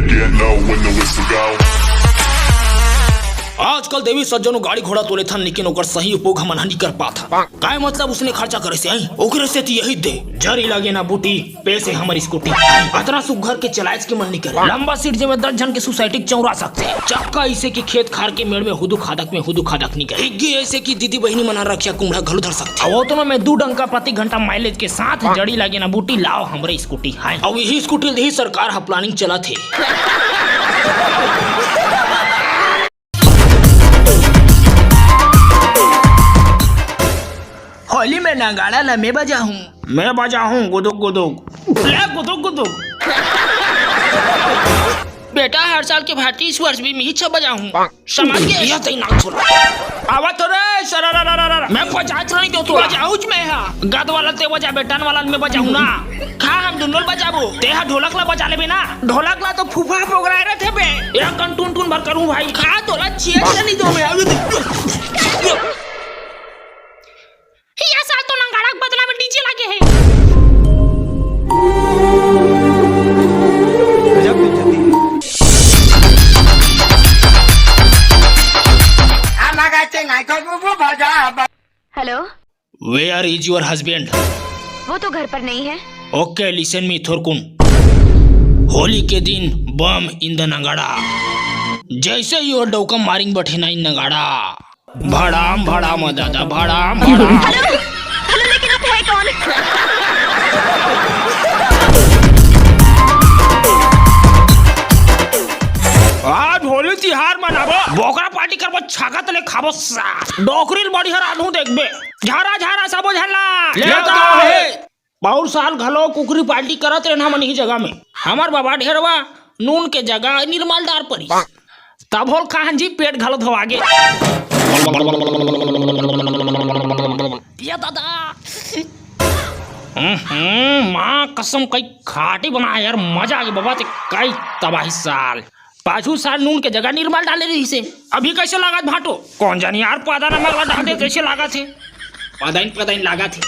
get low when the whistle go. आजकल देवी सज्जनों गाड़ी घोड़ा तोले था लेकिन ओकर सही उपयोग हम नहीं कर पाता। काय मतलब उसने खर्चा करे से आई ओकरे से यही दे जरी लगे ना बूटी पैसे हमारी स्कूटी अतरा सुघर के चलाइज के मन नहीं करे। लंबा सीट जे में 10 जन के सोसाइटी चौरा सकते चक्का ऐसे की खेत खार के मेड़ में हुदू खादक नहीं करे गी ऐसे की दीदी बहनी मना रखिया कुमड़ा घलू धर सकते वो तो मैं 2 डंका प्रति घंटा माइलेज के साथ जड़ी लगे ना बूटी लाओ हमारे स्कूटी है और यही स्कूटी ही सरकार हा प्लानिंग चला थे। होली में नगाड़ा ला मैं बजा हूँ गुदुक गुदुक ले गुदुक गुदुक। बेटा हर साल के भांति इस वर्ष भी मैं ही बजा हूँ समझ गए यह तई ना छोड़ आवा तो रे सरररररर मैं बजाच नहीं क्यों तू बजाऊच मैं हा गद वाला ते बजा बेटन वाला में बजाऊं ना खा हम दुनों बजाबो ते हा ढोलक ला बजा लेबे ना ढोलक ला तो फूफा पोगराए रहते बे या कंटून टून भर करूं भाई खा तोला छिए से नहीं दो मैं या साल तो नंगाड़ा बदला में डीजे लागे है hello where is your husband? वो तो घर पर नहीं है। ओके लिसन मी थोरकुन होली के दिन बम इन द नगाड़ा जैसे ही और डौकम मारिंग बैठे ना इन नगाड़ा भड़ाम भड़ाम दादा भड़ाम भड़ाम। हेलो लेकिन आप है कौन? आज होली तिहार मनाबो बोकरा पार्टी करबो छागा तले खाबो सा डोकरील बड़ी हर आधू देखबे झारा झारा सबो झल्ला लेता है बहुत साल घलो कुकरी पार्टी करत रहना मन ही जगह में हमार बाबा ढेरवा नून के जगह निर्मलदार परी तब होल कहां जी पेट घलो धो आगे या दादा माँ कसम कई खाटी बना यार मजा आ गया बाबा ते कई तबाही साल 5 साल नून के जगह निर्मल डाले रही से अभी कैसे लगा भाटो कौन जानी यार पादा नमक डाल दे कैसे लगा थे पदाइन लगा थे।